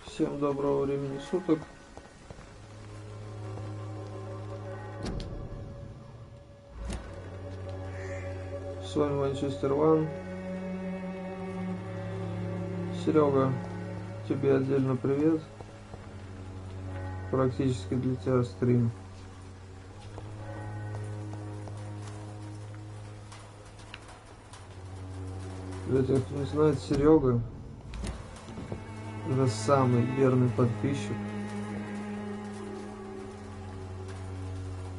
Всем доброго времени суток. С вами Манчестер Ван. Серега, тебе отдельно привет. Практически для тебя стрим. Для тех, кто не знает, Серега — это самый верный подписчик,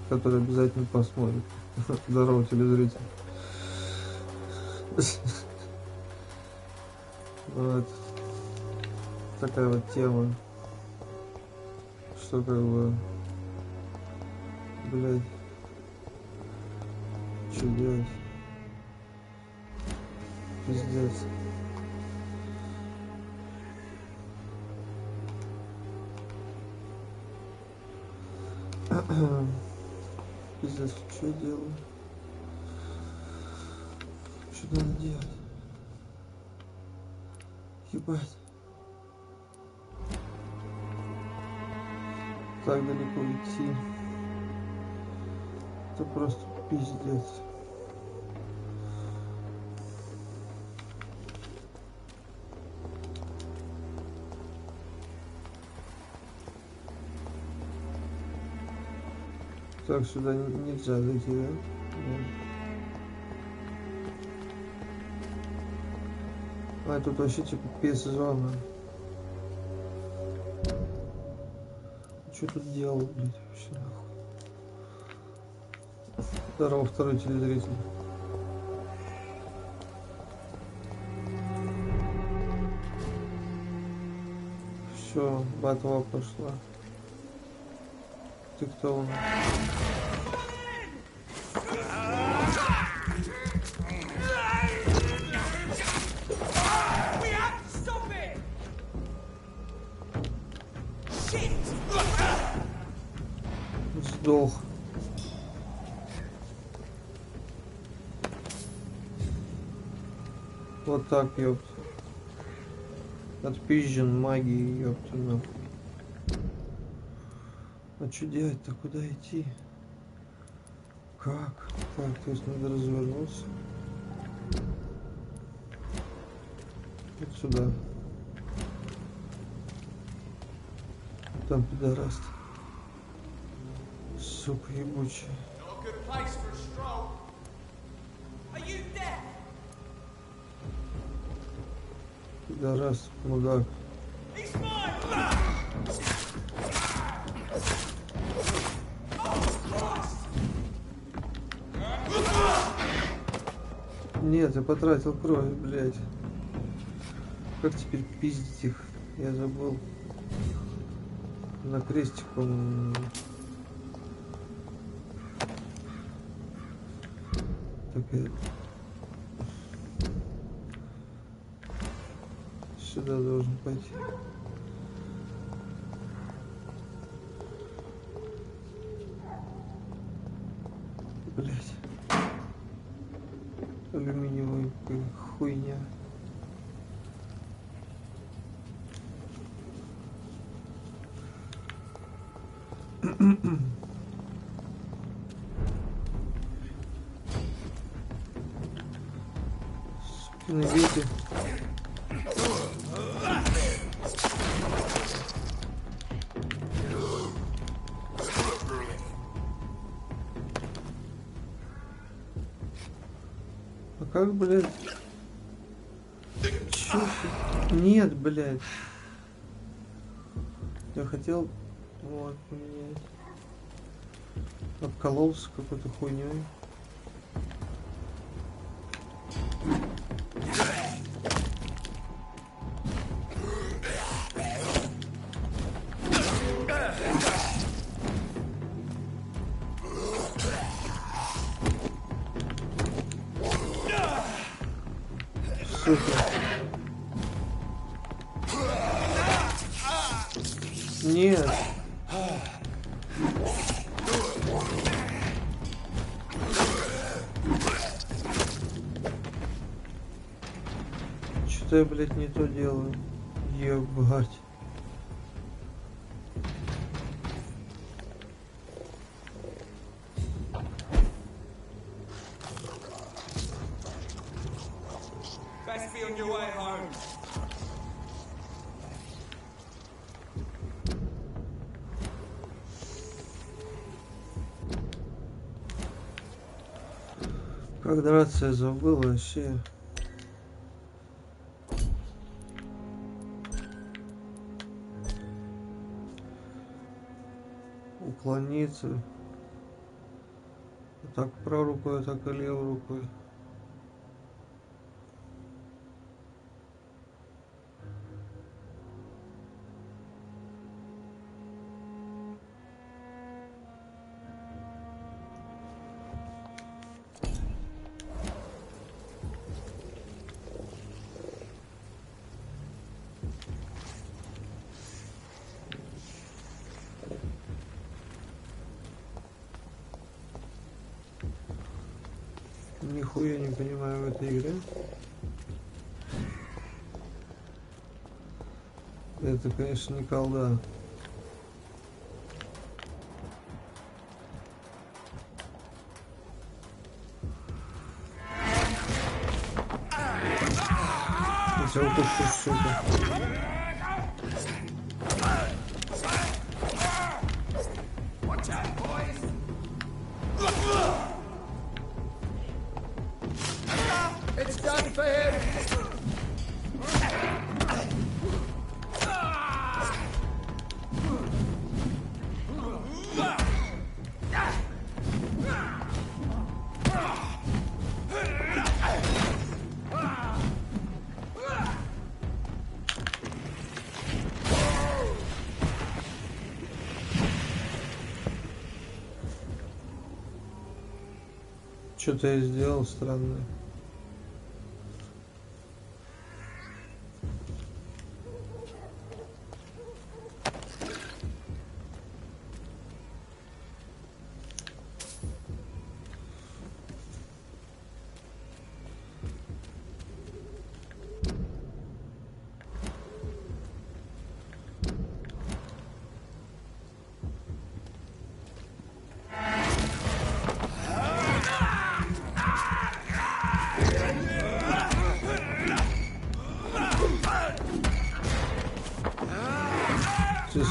который обязательно посмотрит. Здорово, телезритель. Вот такая вот тема, что как бы, блядь, что делать? Пиздец. Пиздец, что я делаю? Что надо делать? Ебать. Так далеко идти. Это просто пиздец. Так, сюда нельзя зайти, да? А, тут вообще типа пес-зона. Что тут делал, блядь, вообще нахуй? Здорово, второй телезритель. Все, батва пошла. Ты кто у нас? Сдох. Вот так, ёпт. Отпизжен магией, ёпт, нахуй. А что делать-то? Куда идти? Как? Так, то есть надо развернуться. Вот сюда. Там пидораст. Сука ебучая. Пидораст, мудак. Нет, я потратил кровь, блядь. Как теперь пиздить их? Я забыл. На крестик, по-моему. Такая. Сюда должен пойти. Блять. Алюминиевая хуйня. Сукины дети. А как, блядь? Чё? Нет, блядь. Я хотел вот поменять. Обкололся какой-то хуйней. Сука. Нет. что я, блядь, не то делаю. Ебать. Как драться я забыл вообще. Уклониться. Так правой рукой, так и левой рукой. Нихуя не понимаю в этой игре. Это, конечно, не колда. Я тебя укушу, сука. Что-то я сделал странное.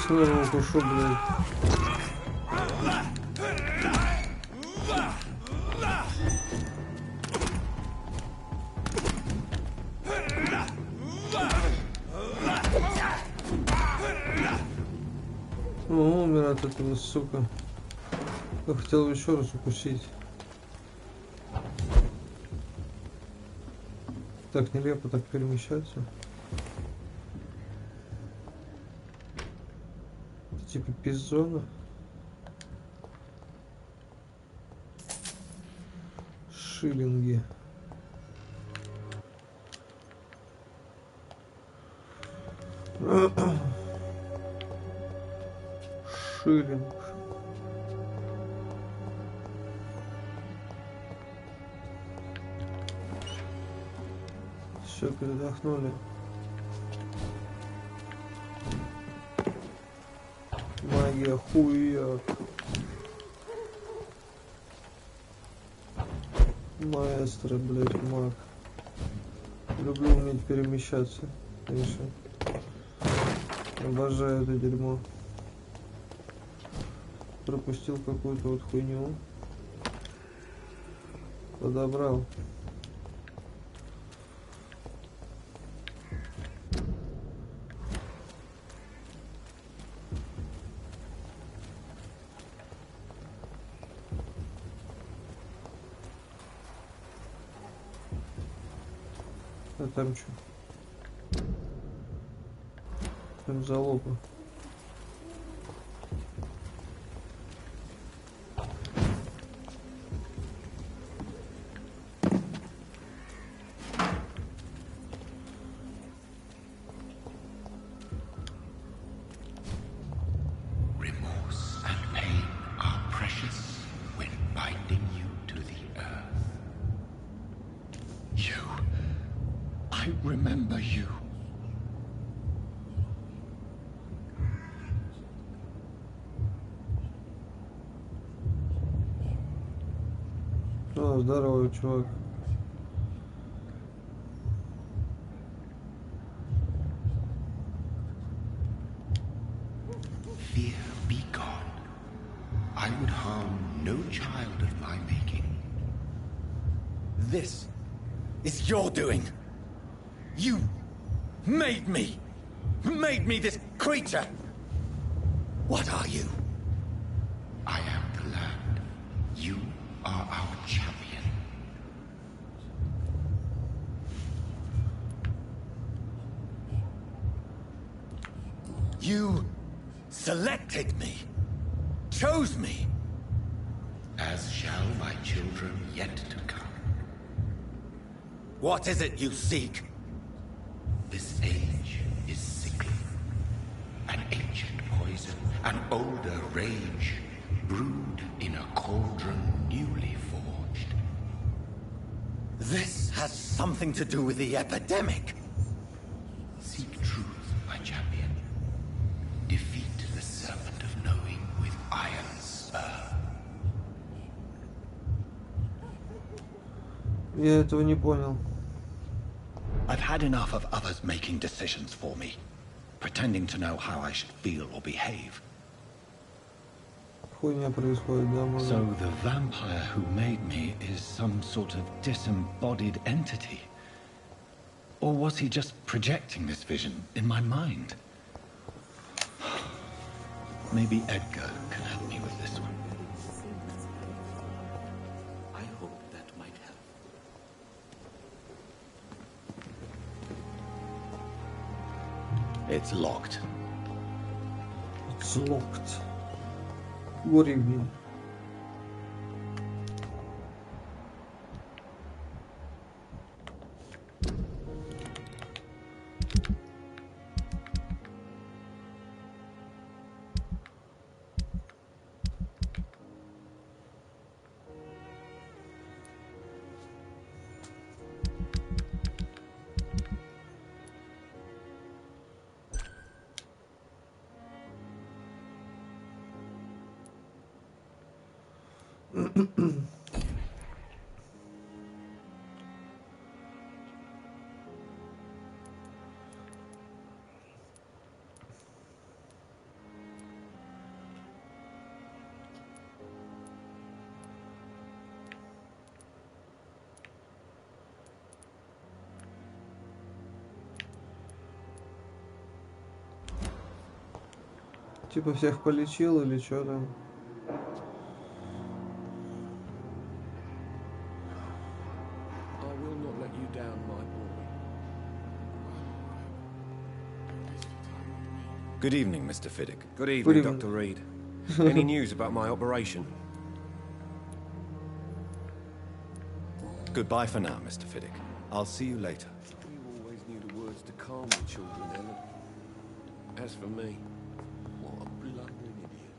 Снова укушу, блядь. О, умер от этого, сука. Я хотел еще раз укусить. Так нелепо так перемещаться. Типа пизона. Шиллинги. Шиллинг. Все, передохнули. Магия хуя. Маэстро, блять, маг. Люблю уметь перемещаться, конечно. Обожаю это дерьмо. Пропустил какую-то вот хуйню. Подобрал. А там что? Там залупа. remember you. О, здорово, чувак. Fear be gone. I would harm no child of my making. This is your doing. You made me this creature. What are you? I am the land. You are our champion. You selected me, chose me. As shall my children yet to come. What is it you seek? This age is sickly. An ancient poison, an older rage, brewed in a cauldron newly forged. This has something to do with the epidemic. Seek truth, my champion. Defeat the serpent of knowing with iron spur. Я этого не понял. I've had enough of others making decisions for me, pretending to know how I should feel or behave. Хуйня происходит, да, может? So the vampire who made me is some sort of disembodied entity? Or was he just projecting this vision in my mind? Maybe Edgar can help me with this one. I hope that might help. It's locked. It's locked. What do you mean? Типа всех полечил или что там? Good evening, Mr. Fiddick. Good evening, Good evening. Dr. Reed. Any news about my operation? Goodbye for now, Mr. Fiddick. I'll see you later. You always knew the words to calm the children, Ellen. As for me, what a blundering idiot.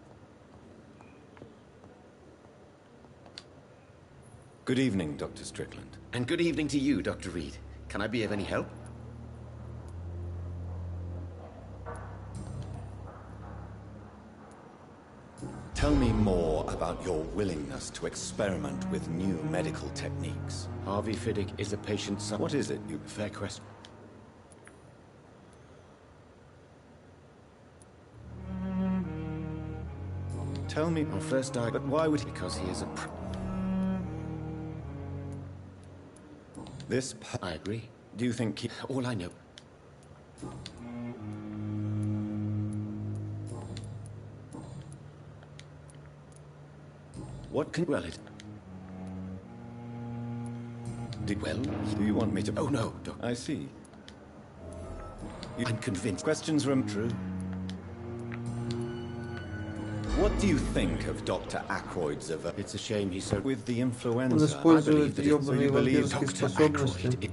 Good evening, Dr. Strickland. And good evening to you, Dr. Reed. Can I be of any help? Tell me more about your willingness to experiment with new medical techniques. Harvey Fiddick is a patient son. What is it you... Fair question. Tell me... Our first diet... But why would he... Because he is a... This... I agree. Do you think he... All I know... What can... Well, it... Well... Do you want me to... Oh, no, Doc. I see. I'm convinced. Questions from... True. What do you think of Dr. Ackroyd's... It's a shame he's so... With the Он influenza... использует that it's- so ёбаные you believe вампирские Dr. способности, Ackroyd...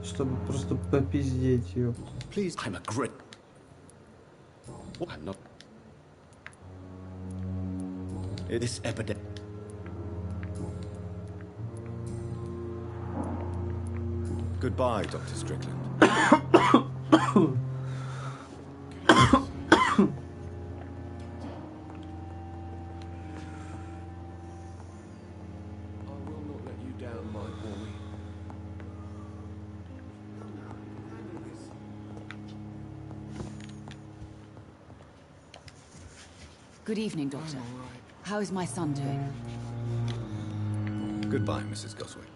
чтобы просто попиздеть ее. Please, I'm a grit. I'm not... This epidemic... Goodbye, Dr. Strickland. will not let you down, my boy. Good evening, Doctor. How is my son doing? Goodbye, Mrs. Goswick.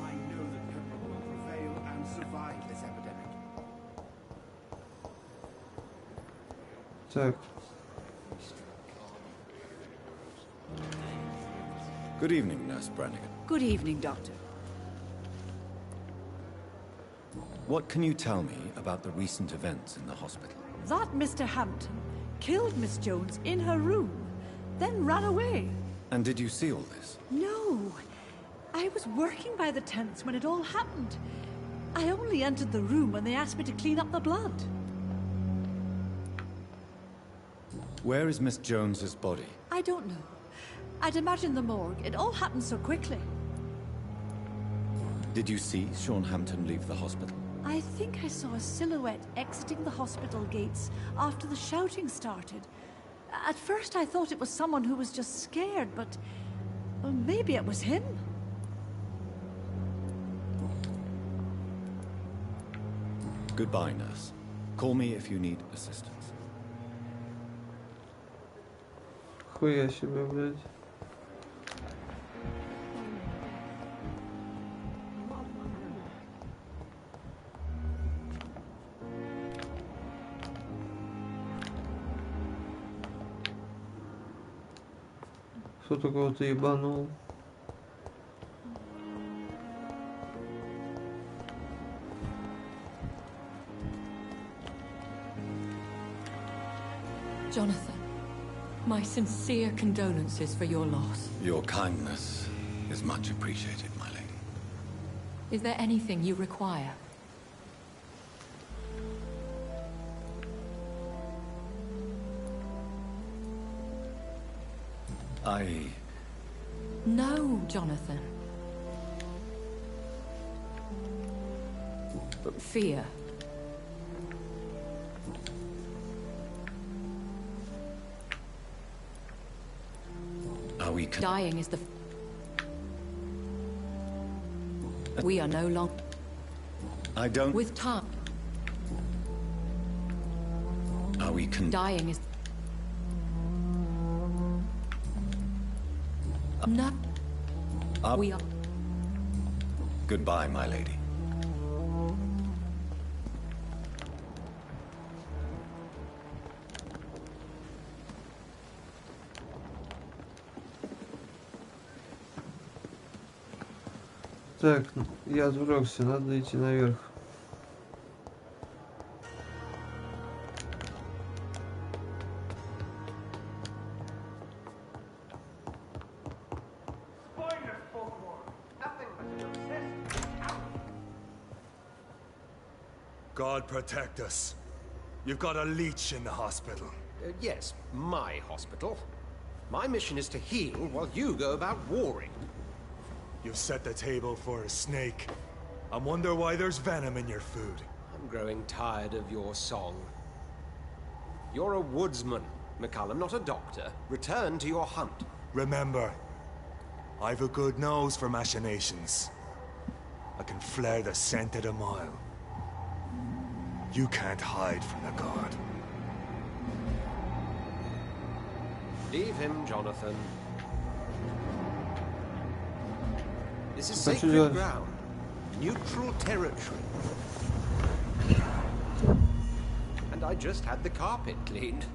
I know that Pepper will prevail and survive this epidemic. Так, Good evening, Nurse Brannigan. Good evening, Doctor. What can you tell me about the recent events in the hospital? That Mr. Hampton killed Miss Jones in her room, then ran away. And did you see all this? No, I was working by the tents when it all happened. I only entered the room when they asked me to clean up the blood. Where is Miss Jones's body? I don't know. I'd imagine the morgue. It all happened so quickly. Did you see Sean Hampton leave the hospital? I think I saw a silhouette exiting the hospital gates after the shouting started. At first I thought it was someone who was just scared, but well, maybe it was him. Goodbye, nurse. Call me if you need assistance. хуя себе, блядь. Кто-то кого-то ебанул. Jonathan, my sincere condolences for your loss. Your kindness is much appreciated, my lady. Is there anything you require? No, Jonathan. Fear. Are we Dying is the... We are no longer... I don't... With time. Are we Dying is... No. We are... Goodbye, my lady. Так, я отвлекся, надо идти наверх. God protect us. You've got a leech in the hospital. Yes, my hospital. My mission is to heal while you go about warring. You've set the table for a snake. I wonder why there's venom in your food. I'm growing tired of your song. You're a woodsman, McCullum, not a doctor. Return to your hunt. Remember, I've a good nose for machinations. I can flare the scent at a mile. You can't hide from the god. Leave him, Jonathan. This is What you sacred doing? ground. Neutral territory. And I just had the carpet cleaned.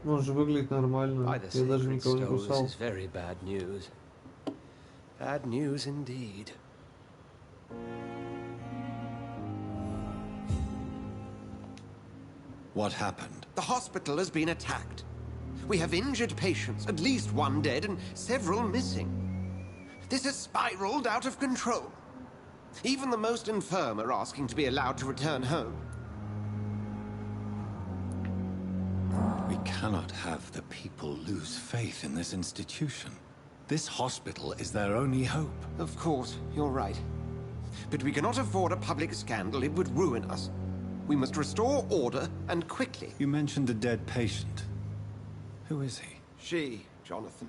Он же выглядит нормально. By the Я даже sacred никого не stones, кусал. this is very bad news. Bad news indeed. What happened? The hospital has been attacked. We have injured patients, at least one dead and several missing. This has spiraled out of control. Even the most infirm are asking to be allowed to return home. We cannot have the people lose faith in this institution. This hospital is their only hope. Of course, you're right. But we cannot afford a public scandal. It would ruin us. We must restore order, and quickly. You mentioned a dead patient. Who is he? She, Jonathan.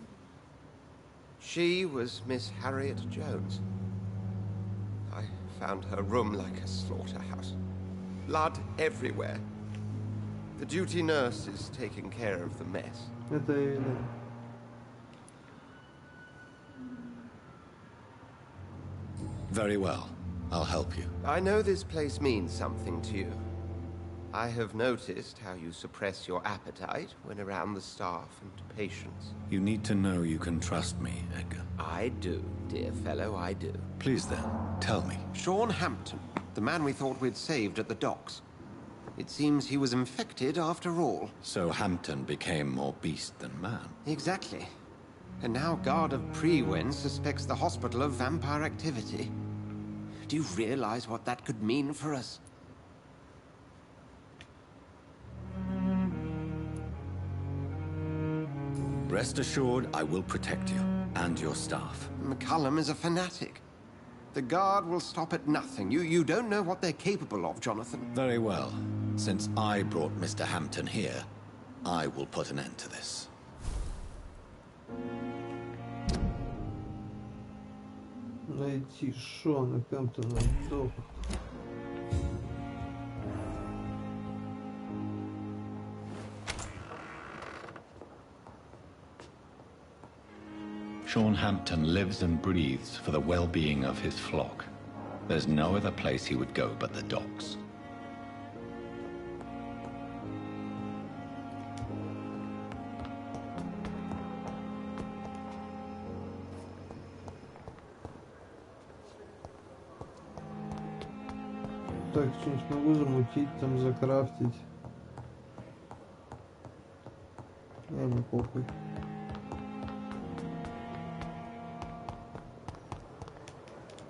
She was Miss Harriet Jones. I found her room like a slaughterhouse. Blood everywhere. The duty nurse is taking care of the mess. Это я видел. Very well. I'll help you. I know this place means something to you. I have noticed how you suppress your appetite when around the staff and patients. You need to know you can trust me, Edgar. I do, dear fellow, I do. Please then, tell me. Sean Hampton, the man we thought we'd saved at the docks. It seems he was infected after all. So Hampton became more beast than man. Exactly. And now Guard of Prewen suspects the hospital of vampire activity. Do you realize what that could mean for us? Rest assured, I will protect you and your staff. McCullum is a fanatic. The Guard will stop at nothing. You don't know what they're capable of, Jonathan. Very well. Since I brought Mr. Hampton here, I will put an end to this. Найти Шона Хэмптона в доках. Sean Hampton lives and breathes for the well-being of his flock. There's no other place he would go but the docks. Так, что-нибудь смогу замутить, там закрафтить. Ладно, похуй.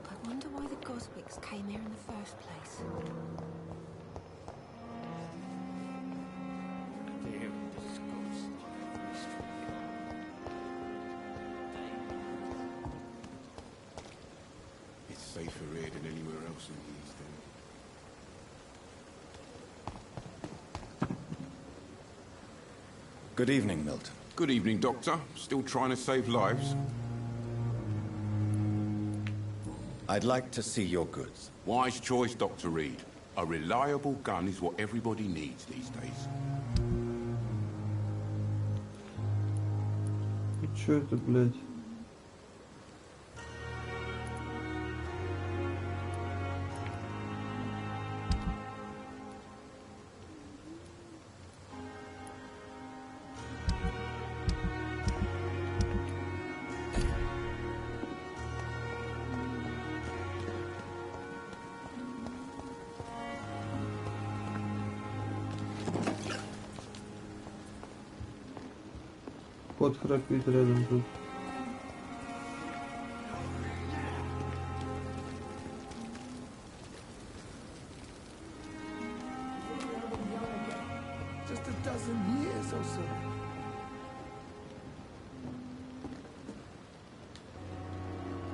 I wonder why the Goswicks came here in the first place. It's safer here than anywhere else in the East End. Good evening, Milton. Good evening, Doctor. Still trying to save lives? I'd like to see your goods. Wise choice, Dr. Reed. A reliable gun is what everybody needs these days. И чё это, блядь? Кот храпит рядом тут. Just a dozen years or so.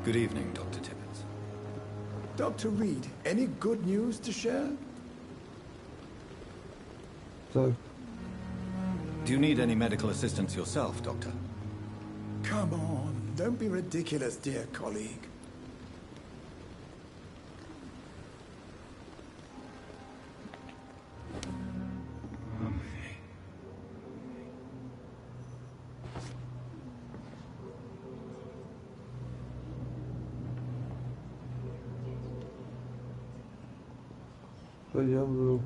Good evening, Dr. Tibbets. Dr. Reed, any good news to share? Так. Do you need any medical assistance yourself, Doctor? Come on, don't be ridiculous, dear colleague. Пойдем, друг.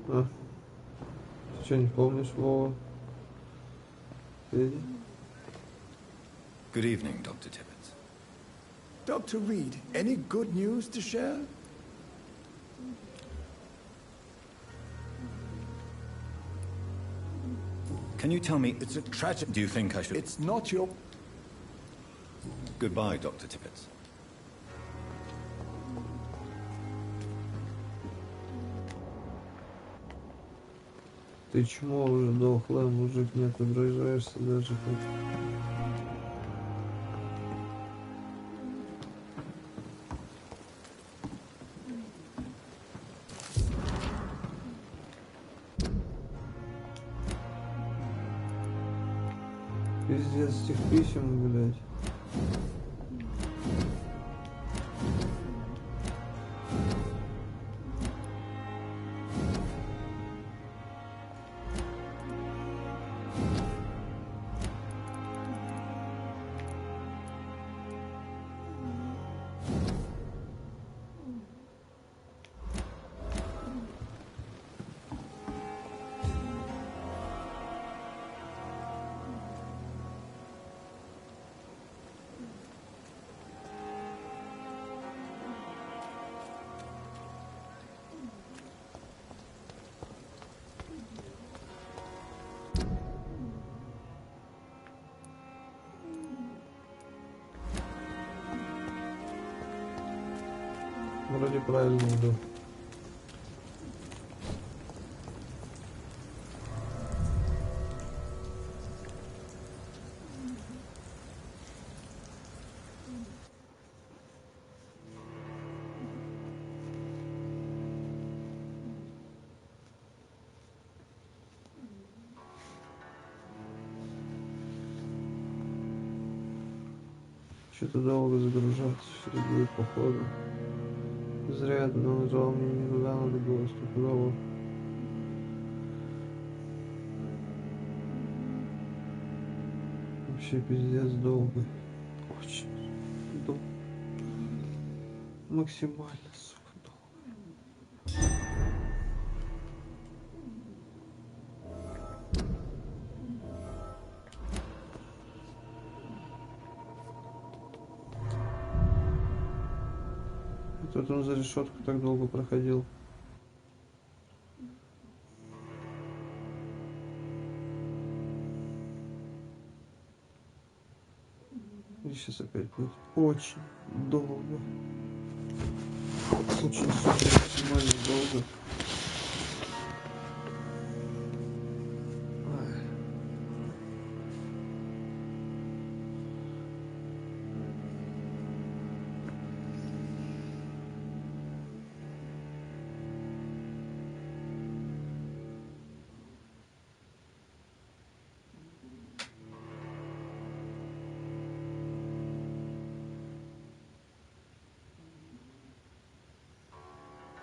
А, ты что, не помнишь, Вова? Иди. Good evening, Dr. Tibbets. Dr. Reed, any good news to share? Can you tell me, it's a tragic... Do you think I should... It's not your... Goodbye, Dr. Tibbets. Ты чмо уже дохлая, мужик, не отображаешься даже как. Пиздец этих писем, блядь. Вроде правильно иду. Что-то долго загружаться, все будет походу. Зря я нажал, мне не туда надо было, стопудово. Вообще пиздец долго. Очень долго. Максимально, сука, долго. Тут он за решетку так долго проходил. И сейчас опять будет очень долго. Очень супер максимально долго.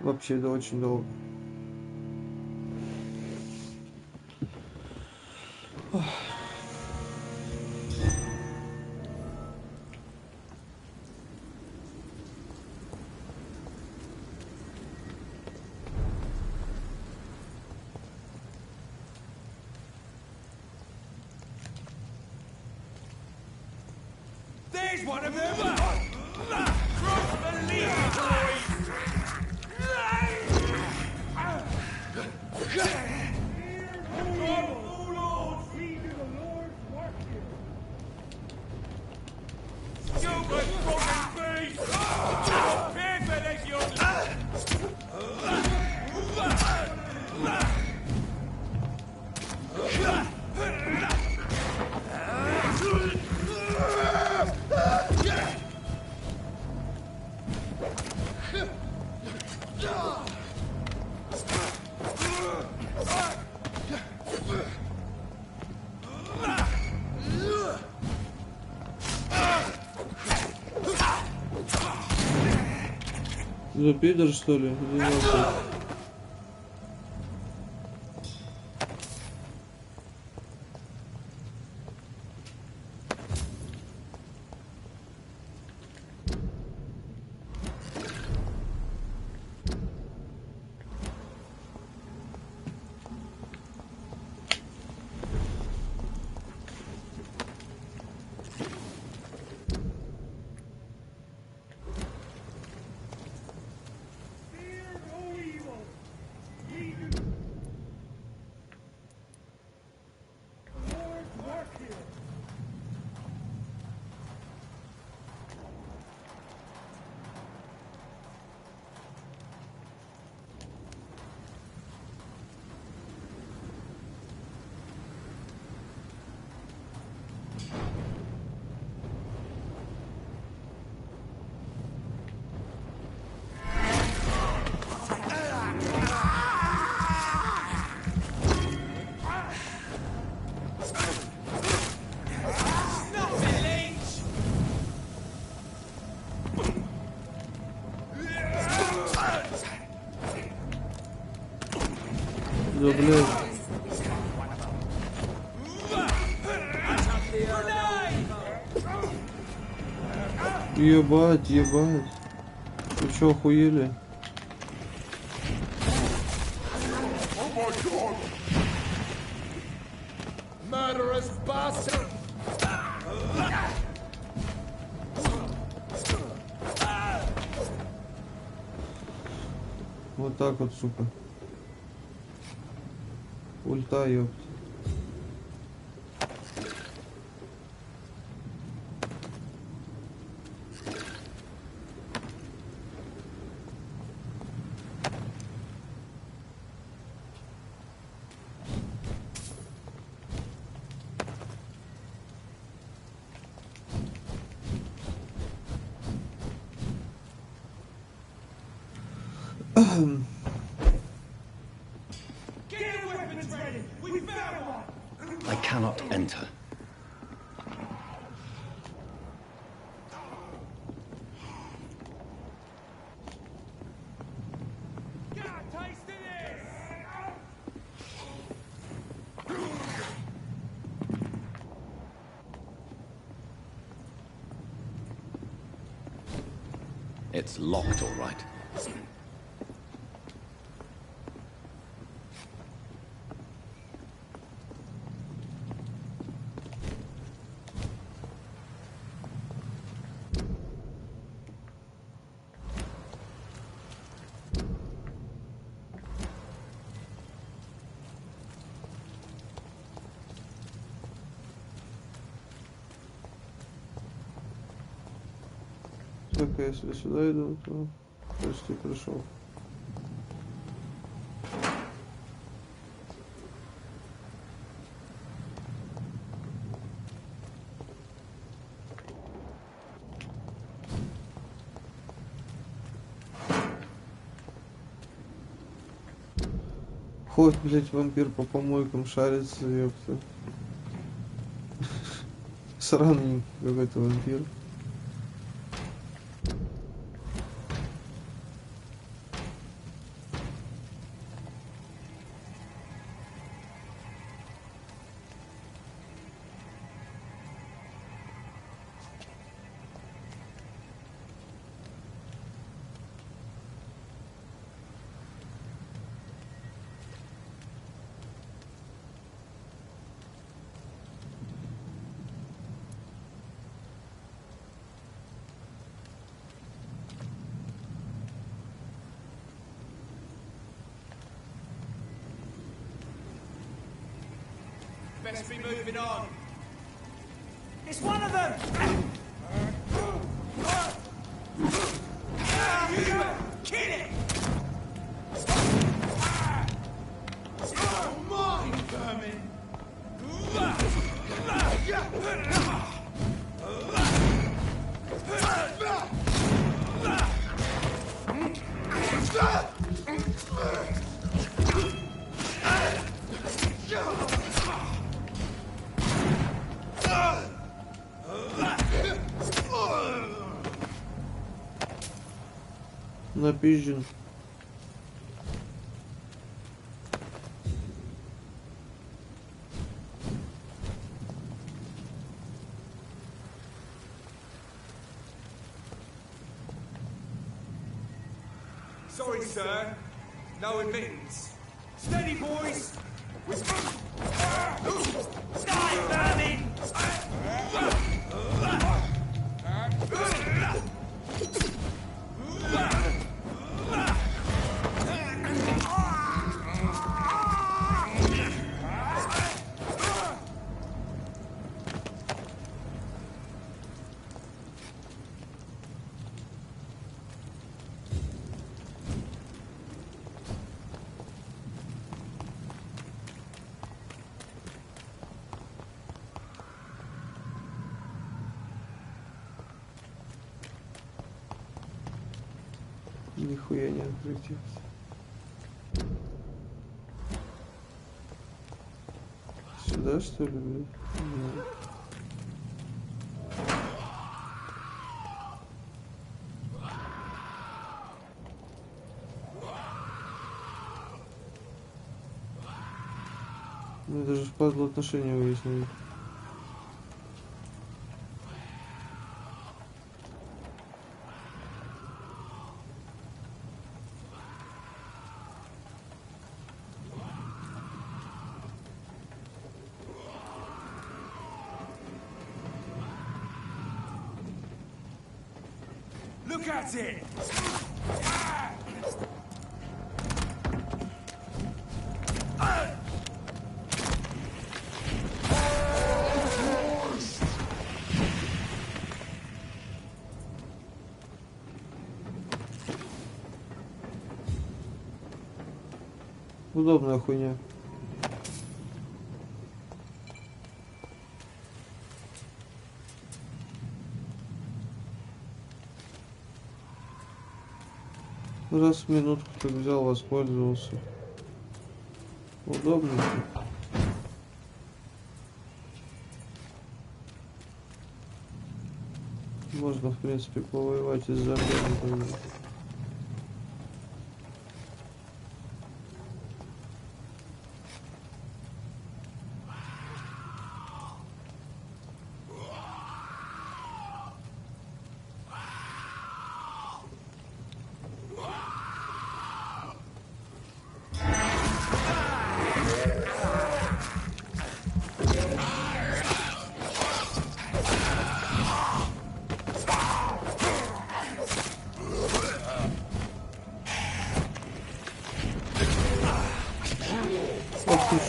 Вообще, да, очень долго. There's one of them! Cross the lead, boys! За пидор, что ли? Fear no evil. Да, блядь. Ебать, ебать. Вы чё, охуели? Вот так вот, сука. Ульта, ёпт. I cannot enter. It's locked, all right. Только если сюда иду, то почти пришел. Ходит, блять, вампир по помойкам шарится, ёпта. Сраный какой-то вампир. Best be moving on. It's one of them! Kill it! Oh, mine, vermin! Напизжен. Sorry, sir. No admittance. Steady, boys. Die, vermin! Нихуя не открытие. Сюда, что ли, блин? Нет. Ну это же впадло отношения выяснили. Look at it! Удобная хуйня. Раз в минутку так взял, воспользовался. Удобно. Можно, в принципе, повоевать из зомби.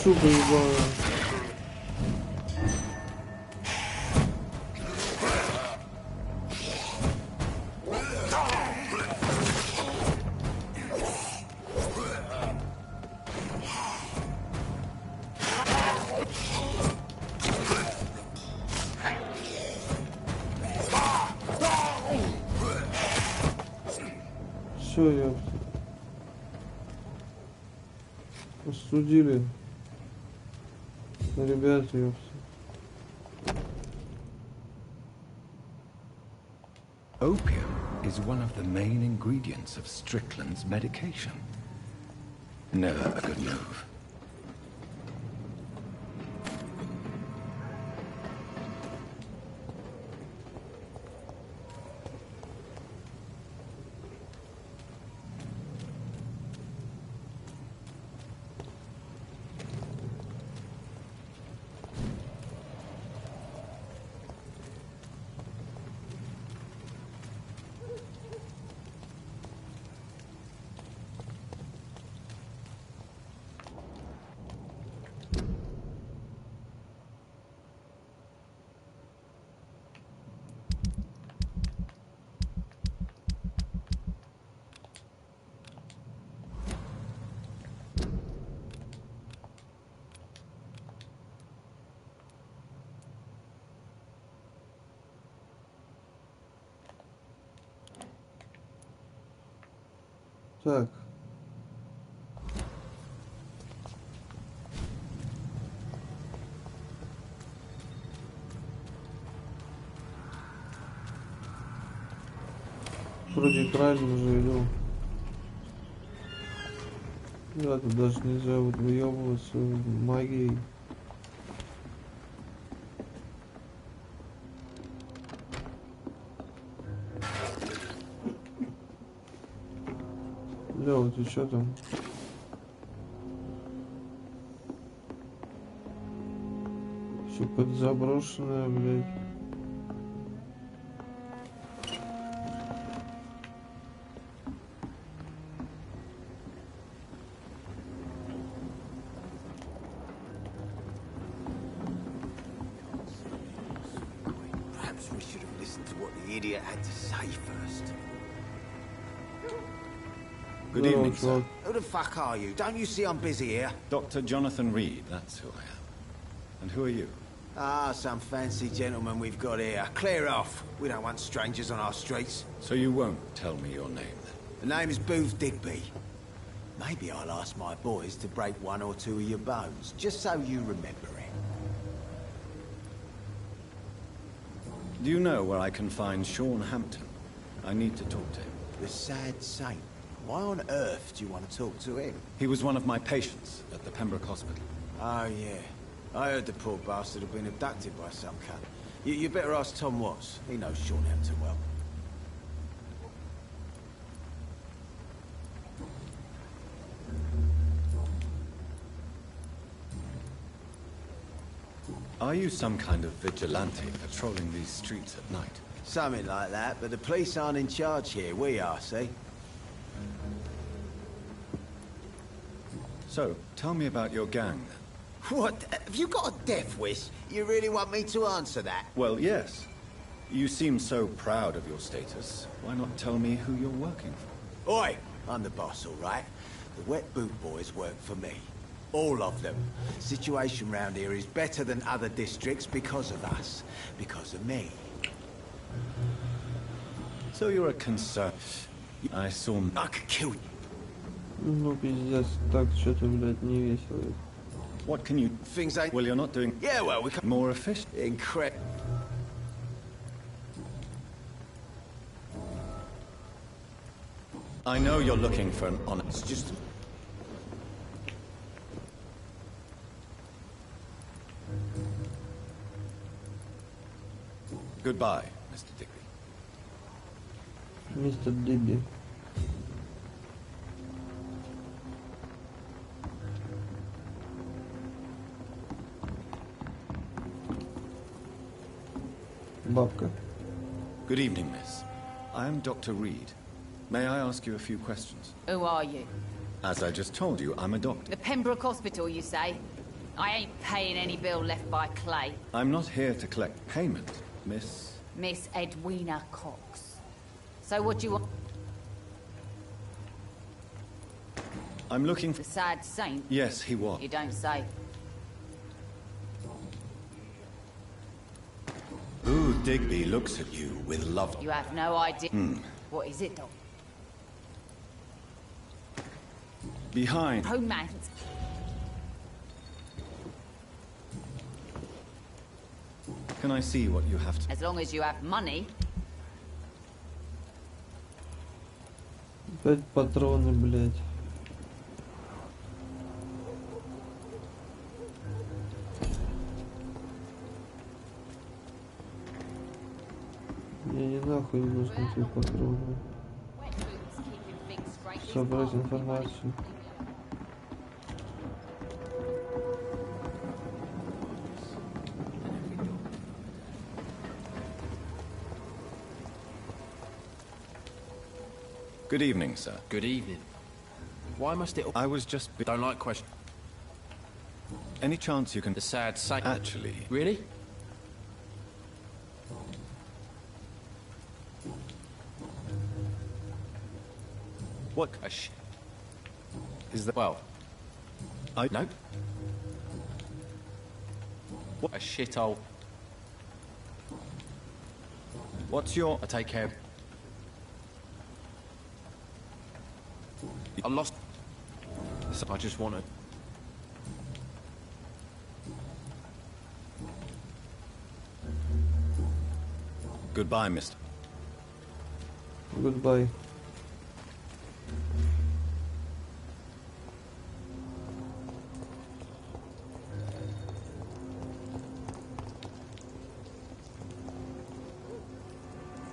Шуба ебаная. Все, ёпта. Остудили. Ребята, ёпта. Opium is one of the main ingredients of Strickland's medication. Never a good move. Так. Вроде правильно же иду. Да, тут даже нельзя вот выебываться магией. Бля, вот и чё там? Все подзаброшенное, блядь. Perhaps we should have listened to what the idiot had to say first. Good evening, sir. Who the fuck are you? Don't you see I'm busy here? Dr. Jonathan Reed, that's who I am. And who are you? Ah, some fancy gentleman we've got here. Clear off. We don't want strangers on our streets. So you won't tell me your name, then? The name is Booth Digby. Maybe I'll ask my boys to break one or two of your bones, just so you remember it. Do you know where I can find Sean Hampton? I need to talk to him. The sad saint. Why on earth do you want to talk to him? He was one of my patients at the Pembroke Hospital. Oh, yeah. I heard the poor bastard had been abducted by some cunt. You better ask Tom Watts. He knows Shornham too well. Are you some kind of vigilante patrolling these streets at night? Something like that, but the police aren't in charge here. We are, see? So, tell me about your gang, then. What? Have you got a death wish? You really want me to answer that? Well, yes. You seem so proud of your status. Why not tell me who you're working for? Oi! I'm the boss, all right? The Wet Boot Boys work for me. All of them. Situation round here is better than other districts because of us. Because of me. So you're a concern. I saw... I could kill you. Ну, пиздец, так что-то, блядь, не весело. What can you... Things I... Well, you're not doing... Yeah, well, we can... More efficient. Incredible. I know you're looking for an honest... Just... Goodbye, Mr. Digby. Мистер Дибби. Бабка. Good evening, miss. I am Dr. Reed. May I ask you a few questions? Who are you? As I just told you, I'm a doctor. The Pembroke Hospital, you say? I ain't paying any bill left by Clay. I'm not here to collect payment, miss. Miss Edwina Cox. So what do you want? I'm looking for... The sad saint? Yes, he was. You don't say. Ooh, Digby looks at you with love. You have no idea. What is it, Doc? Behind. Romance. Can I see what you have to... As long as you have money. Опять патроны, блядь. Мне не нахуй не нужны эти патроны. Собрать информацию. Good evening, sir. Good evening. Why must it... I was just... Don't like questions. Any chance you can... The sad saint... Actually... Really? What... A sh... Is that... Well... I... No. What a shithole. What's your... I take care of... I lost... I just wanted... Goodbye, mister. Goodbye.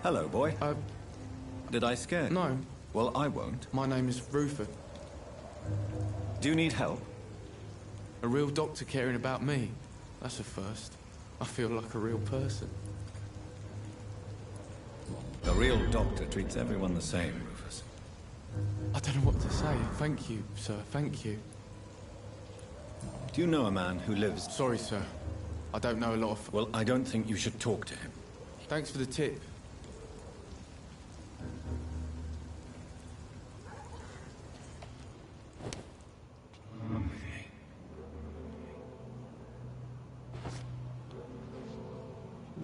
Hello, boy. Did I scare you? No. Well, I won't. My name is Ruther. Do you need help? A real doctor caring about me. That's a first. I feel like a real person. A real doctor treats everyone the same, Rufus. I don't know what to say. Thank you, sir. Thank you. Do you know a man who lives... Sorry, sir. I don't know a lot of... Well, I don't think you should talk to him. Thanks for the tip.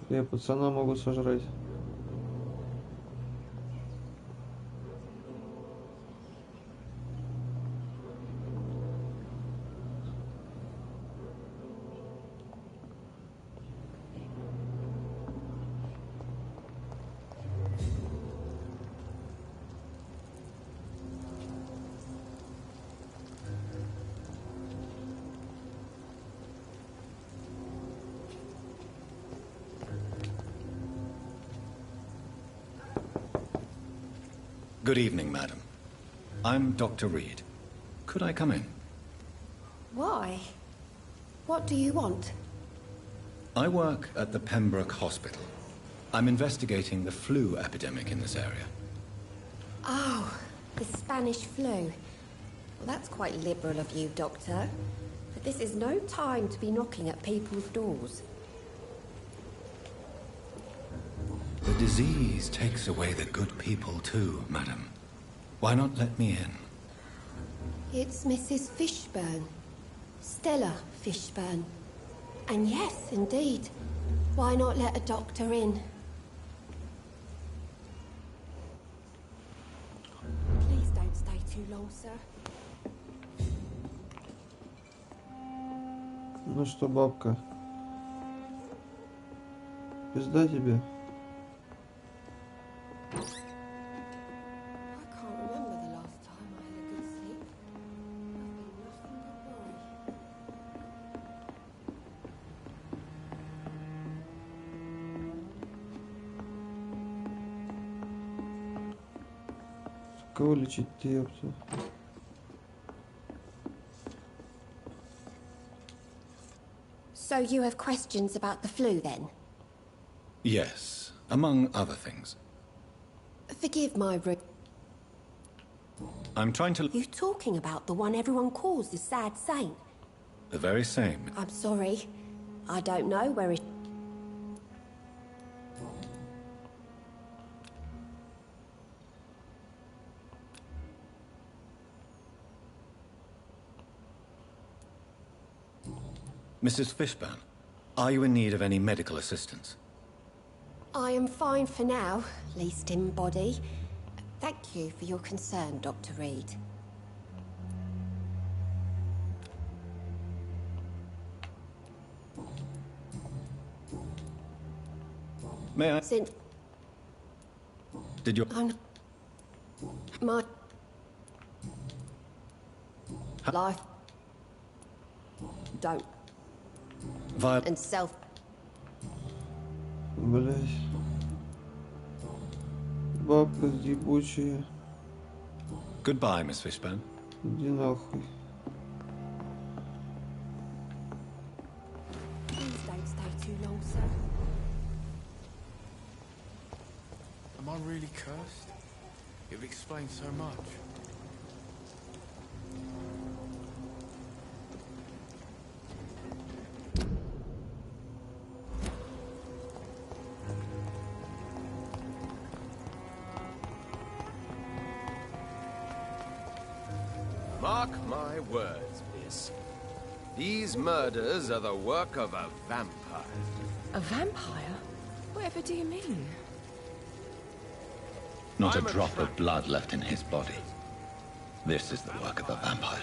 Я пацана могу сожрать. Good evening, madam. I'm Dr. Reed. Could I come in? Why? What do you want? I work at the Pembroke Hospital. I'm investigating the flu epidemic in this area. Oh, the Spanish flu. Well, that's quite liberal of you, Doctor. But this is no time to be knocking at people's doors. The disease takes away the good people too, madam. Why not let me in? It's Mrs. Fishburne. Stella Fishburne. And yes, indeed. Why not let a doctor in? Please don't stay too long, sir. Ну что, бабка? Пизда тебе? Кого лечить-то, ёпта? So you have questions about the flu, then? Yes, among other things. Forgive my rude. I'm trying to... You talking about the one everyone calls the sad saint? The very same. I'm sorry. I don't know where it... Mrs. Fishburne, are you in need of any medical assistance? I am fine for now, least in body. Thank you for your concern, Dr. Reed. May I? Since... Did you... My... life... don't... and self... Блять. Бабка ебучая. Goodbye, Miss Fishburne. Иди нахуй. Please don't stay too long, sir. Am I really cursed? It would explain so much. Mark my words, miss. These murders are the work of a vampire. A vampire? Whatever do you mean? Not a drop of blood left in his body. This is the work of a vampire.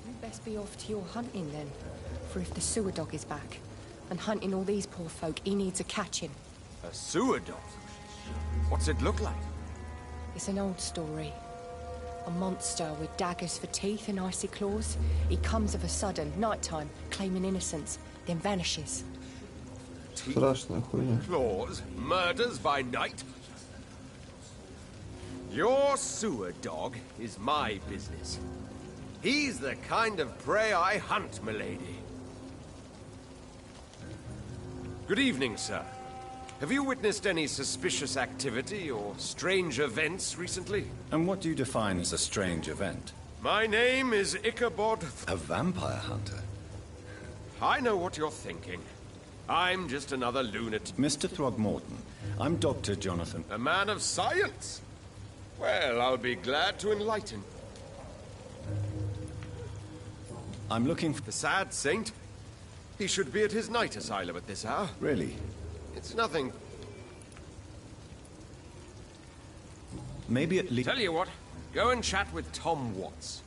You'd best be off to your hunting then. For if the sewer dog is back, and hunting all these poor folk, he needs a catching. A sewer dog? What's it look like? It's an old story. A monster with daggers for teeth and icy claws. He comes of a sudden, nighttime, claiming innocence, then vanishes. Страшная хуйня. Claws? Murders by night? Your sewer dog is my business. He's the kind of prey I hunt, milady. Good evening, sir. Have you witnessed any suspicious activity or strange events recently? And what do you define as a strange event? My name is Ichabod... A vampire hunter? I know what you're thinking. I'm just another lunatic. Mr. Throgmorton, I'm Dr. Jonathan. A man of science? Well, I'll be glad to enlighten. I'm looking for... The sad saint? He should be at his night asylum at this hour. Really? It's nothing. Maybe at least... Tell you what, go and chat with Tom Watts.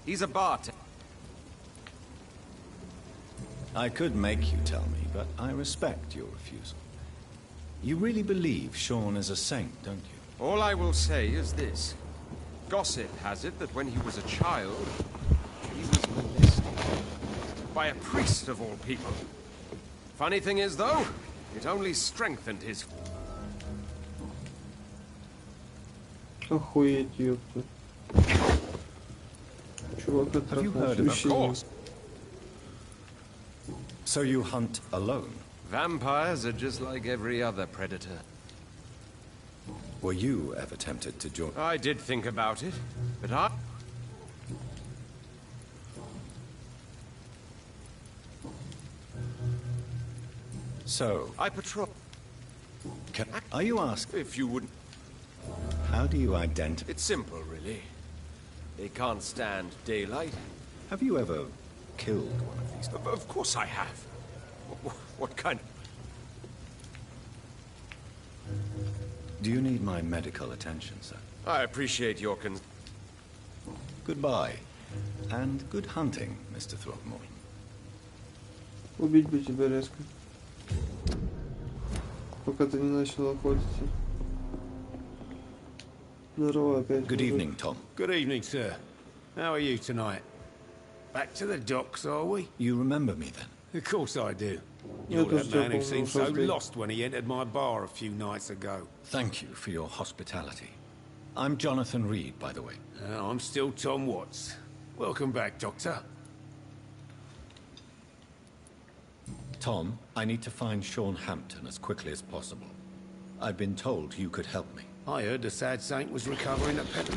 He's a bartender. I could make you tell me, but I respect your refusal. You really believe Sean is a saint, don't you? All I will say is this. Gossip has it that when he was a child, he was molested. By a priest of all people. Funny thing is, though, it only strengthened his... Охуеть, ёпта. Чувак оттрахнул. So you hunt alone? Vampires are just like every other predator. Were you ever tempted to join? I did think about it, but I... So... I patrol... Are you asking? If you wouldn't... How do you identify? It's simple, really. They can't stand daylight. Have you ever killed one of these? Of course I have. What kind? Do you need my medical attention, sir? I appreciate your Goodbye. And good hunting, Mr. Throckmorton. Убить бы тебя резко. Пока ты не начал охотиться. Здорово опять. Good evening, Tom. Good evening, sir. How are you tonight? Back to the docks, are we? You remember me then? Of course I do. You're that man who seemed so lost when he entered my bar a few nights ago. Thank you for your hospitality. I'm Jonathan Reed, by the way. I'm still Tom Watts. Welcome back, Doctor. Tom, I need to find Sean Hampton as quickly as possible. I've been told you could help me. I heard the sad saint was recovering at Pet.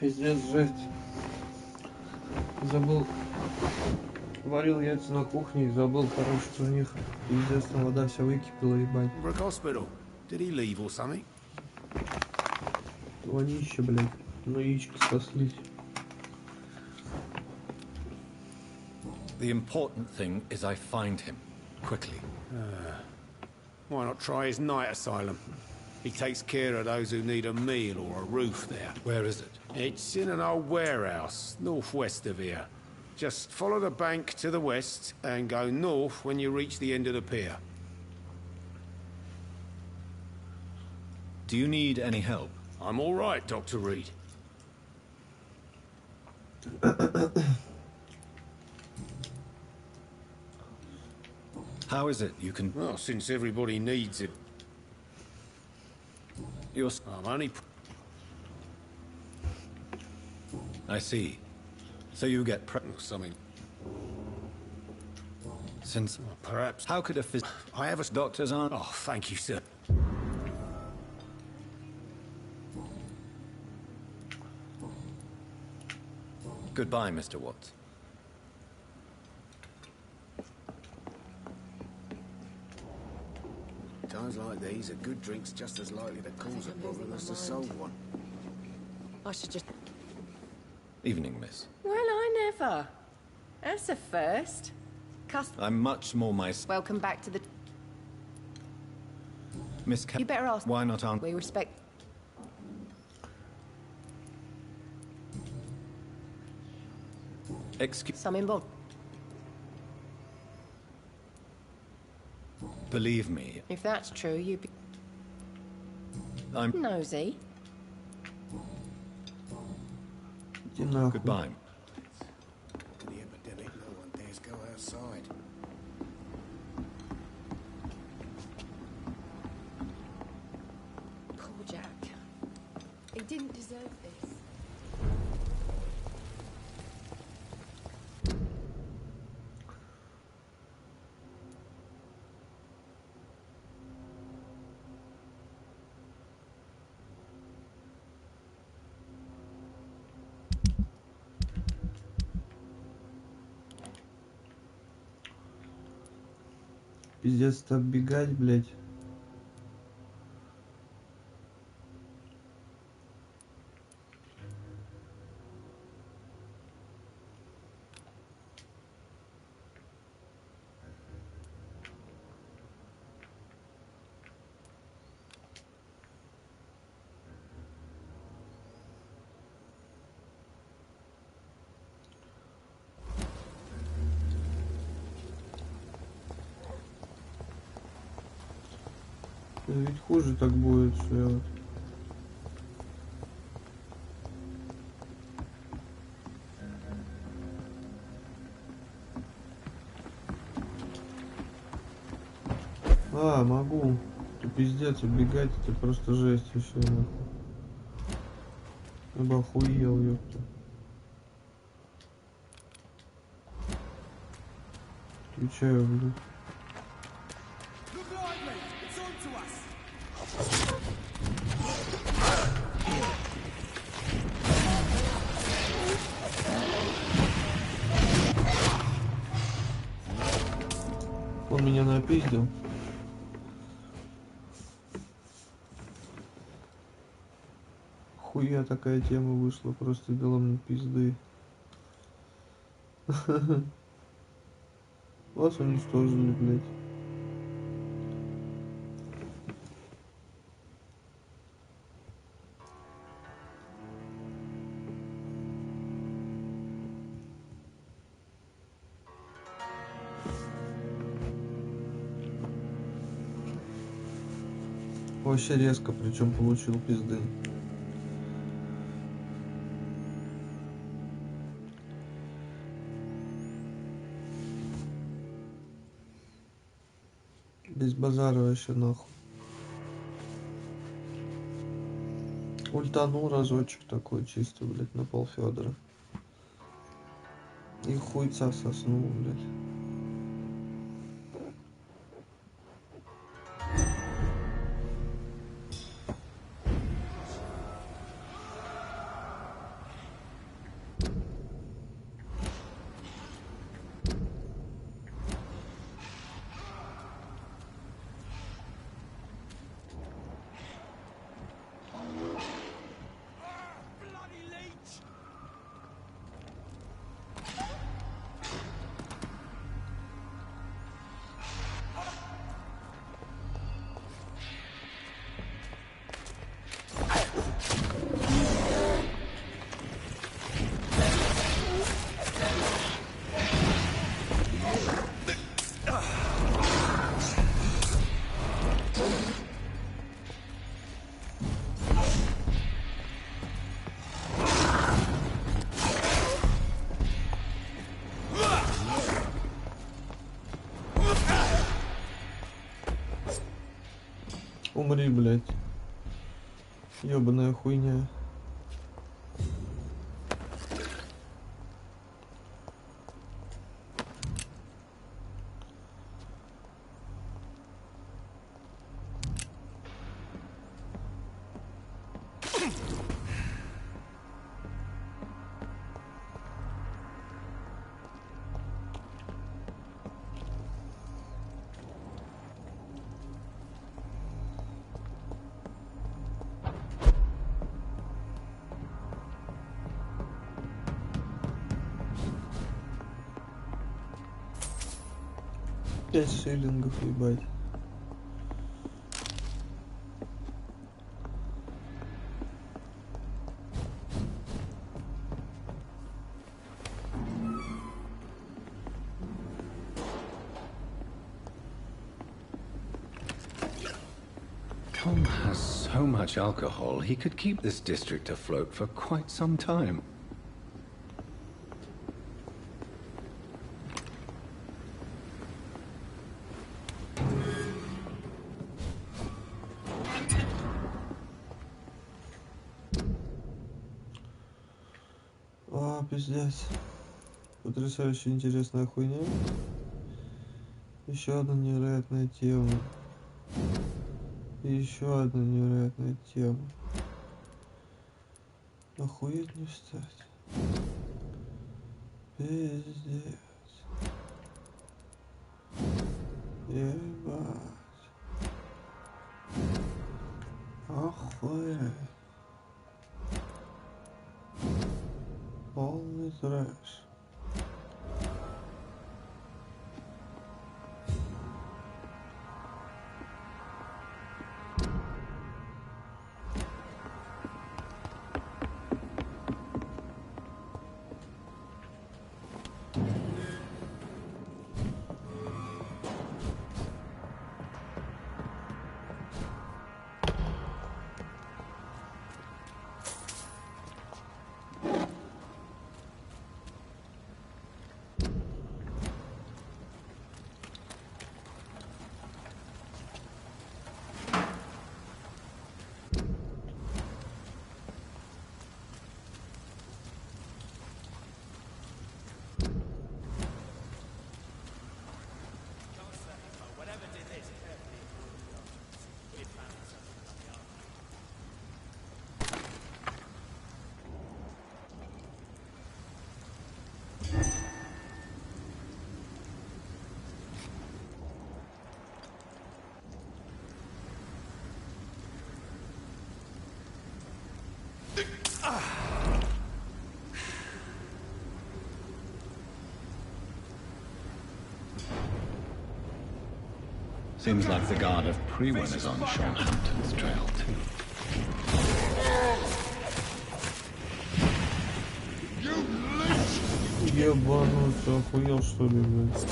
Пиздец, жесть. Забыл. Варил яйца на кухне и забыл, короче, что у них пиздец, там вода вся выкипела, ебать. Вонище, блядь. Ну яички спаслись. The important thing is I find him quickly. Why not try his night asylum? He takes care of those who need a meal or a roof there. Where is it? It's in an old warehouse, northwest of here. Just follow the bank to the west and go north when you reach the end of the pier. Do you need any help? I'm all right, Dr. Reed. How is it you can... Well, since everybody needs it. I'm only... I see. So you get something. Since... Perhaps... How could a I have a... Doctors aren't... Oh, thank you, sir. Goodbye, Mr. Watts. Times like these, a good drink's just as likely to cause a problem as to solve one. I should just... Evening, miss. Well, I never. That's a first. I'm much more Welcome back to the... Miss You better ask... Why not answer? We respect... Excuse... Some involved. Believe me. If that's true, you be... I'm... nosy. Goodbye. The epidemic, no one dares go outside. Poor Jack. He didn't deserve this. Пиздец, оббегать, блядь. Ведь хуже так будет, что я вот... А, могу. Это пиздец, убегать, это просто жесть еще, нахуй. Я бы охуел, ёпта. Включаю, блядь. Он меня напиздил. Хуя такая тема вышла, просто дала мне пизды. Вас уничтожили, блядь. Вообще резко, причем получил пизды. Без базара вообще нахуй. Ультанул разочек такой чисто, блядь, на пол Федора. И хуйца соснул, блядь. Умри, блядь. Ёбаная хуйня. 5 шиллингов, ебать. Tom has so much alcohol, he could keep this district afloat for quite some time. А, пиздец. Потрясающе интересная хуйня. Еще одна невероятная тема. И еще одна невероятная тема. Охуеть не встать. Пиздец. Ебать. Охуеть. Полный трэш. Seems like the guard of Pre-One is on Sean Hampton's trail too. Ебануться, охуел что ли, блядь?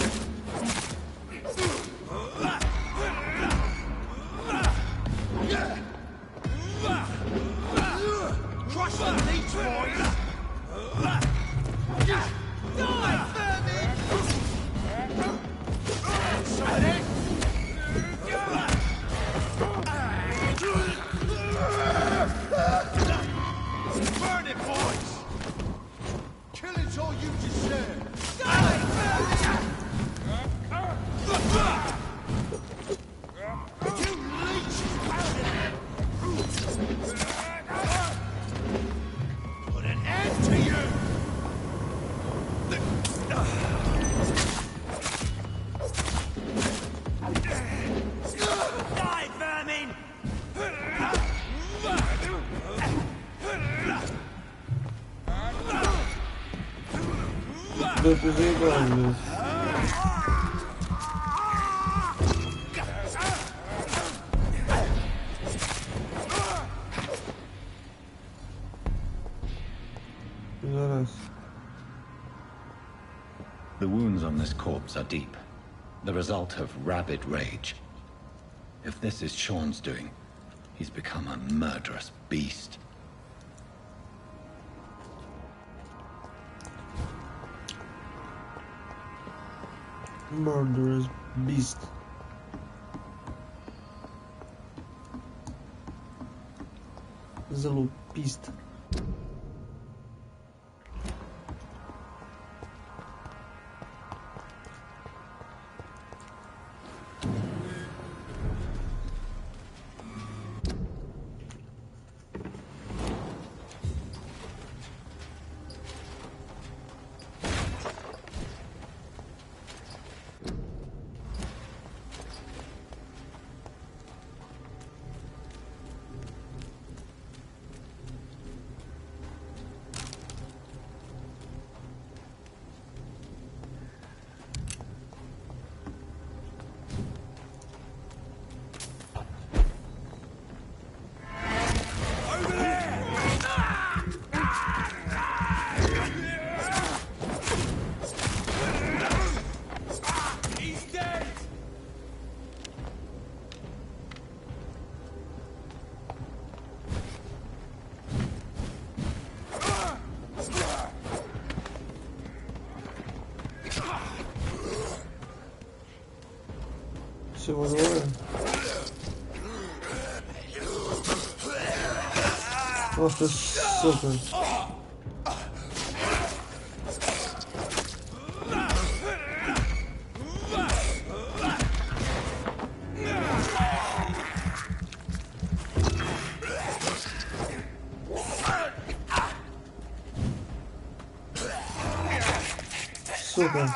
Да ты заебал, блядь. The wounds on this corpse are deep, the result of rabid rage. If this is Sean's doing, he's become a murderous beast. Murderous beast. Залупист. Все, вызываем. Ох ты, сука. Сука.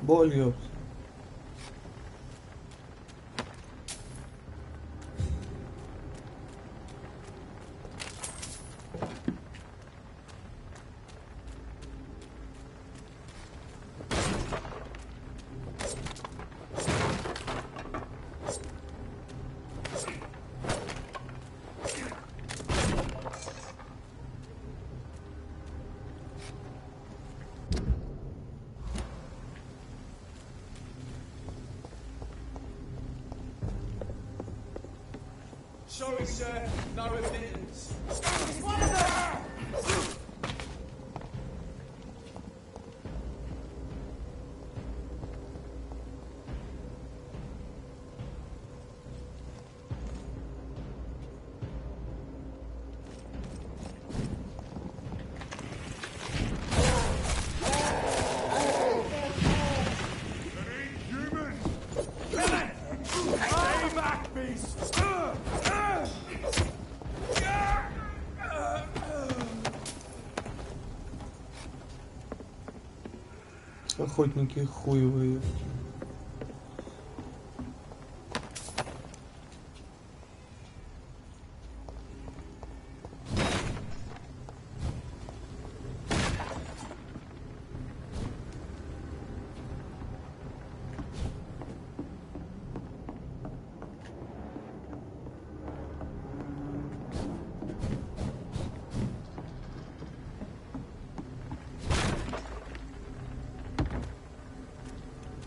Болью. Sorry, sir. No evidence. It's one of them! Охотники хуевые.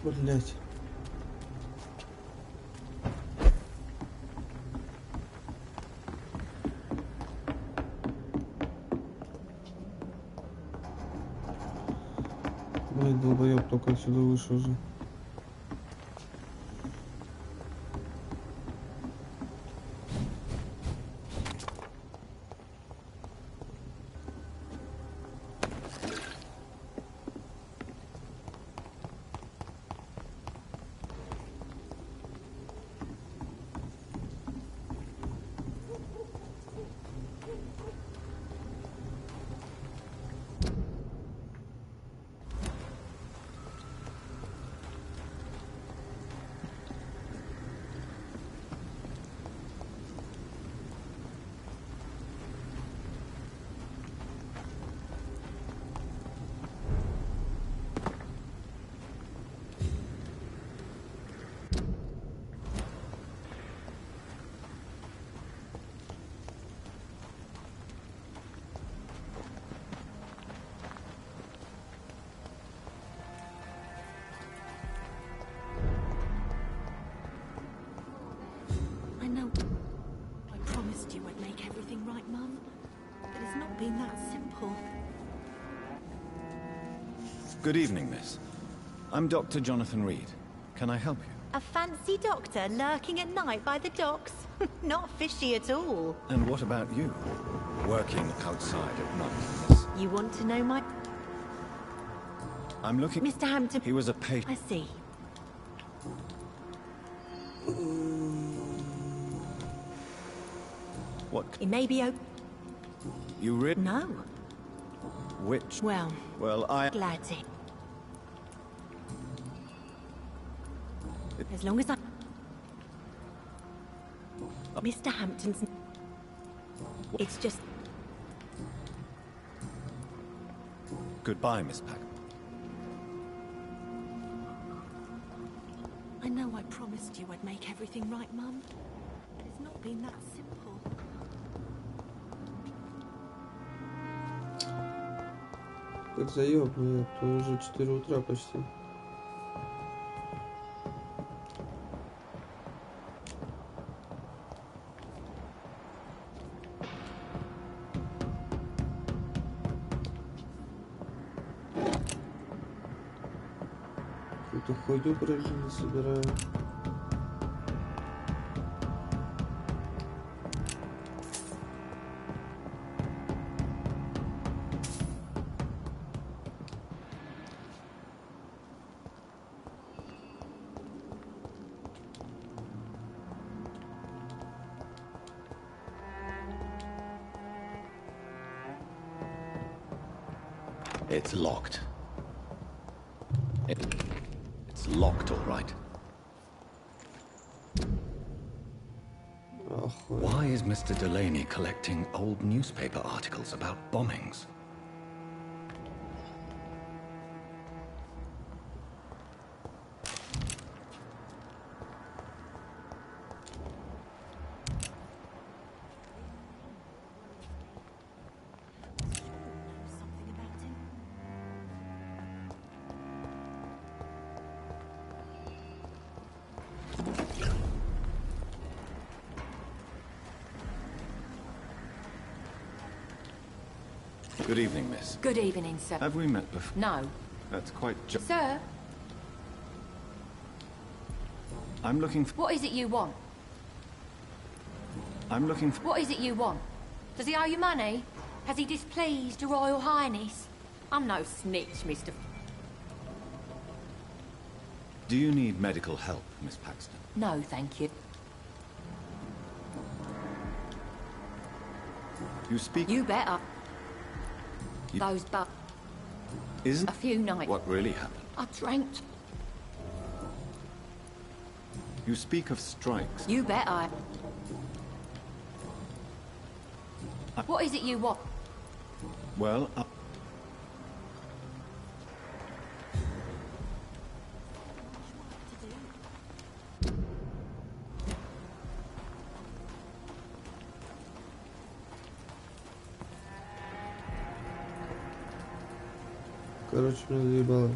Блять. Блять, долбоёб только отсюда вышел же. I know. I promised you I'd make everything right, Mum. But it's not been that simple. Good evening, miss. I'm Dr. Jonathan Reed. Can I help you? A fancy doctor lurking at night by the docks? Not fishy at all. And what about you? Working outside at night, miss? You want to know my... I'm looking... Mr. Hampton... He was a patient... I see. What? It may be open. You read? No. Which? Well... Well, I... Glad to. As long as I... Mr. Hampton's... It's just... Goodbye, Miss Pack. I know I promised you I'd make everything right, Mum. But it's not been that simple. Так заёбно, то уже 4 утра почти. Какую-то хуйню брали, собираю. It's locked. It's locked, all right. Why is Mr. Delaney collecting old newspaper articles about bombings? Good evening, miss. Good evening, sir. Have we met before? No. That's quite Sir? I'm looking for... What is it you want? I'm looking for... What is it you want? Does he owe you money? Has he displeased your Royal Highness? I'm no snitch, Mr. Do you need medical help, Miss Paxton? No, thank you. You speak... You better. Those but... Isn't... A few nights... What really happened? I drank. You speak of strikes. You better. What is it you want? Well, Короче, меня заебало.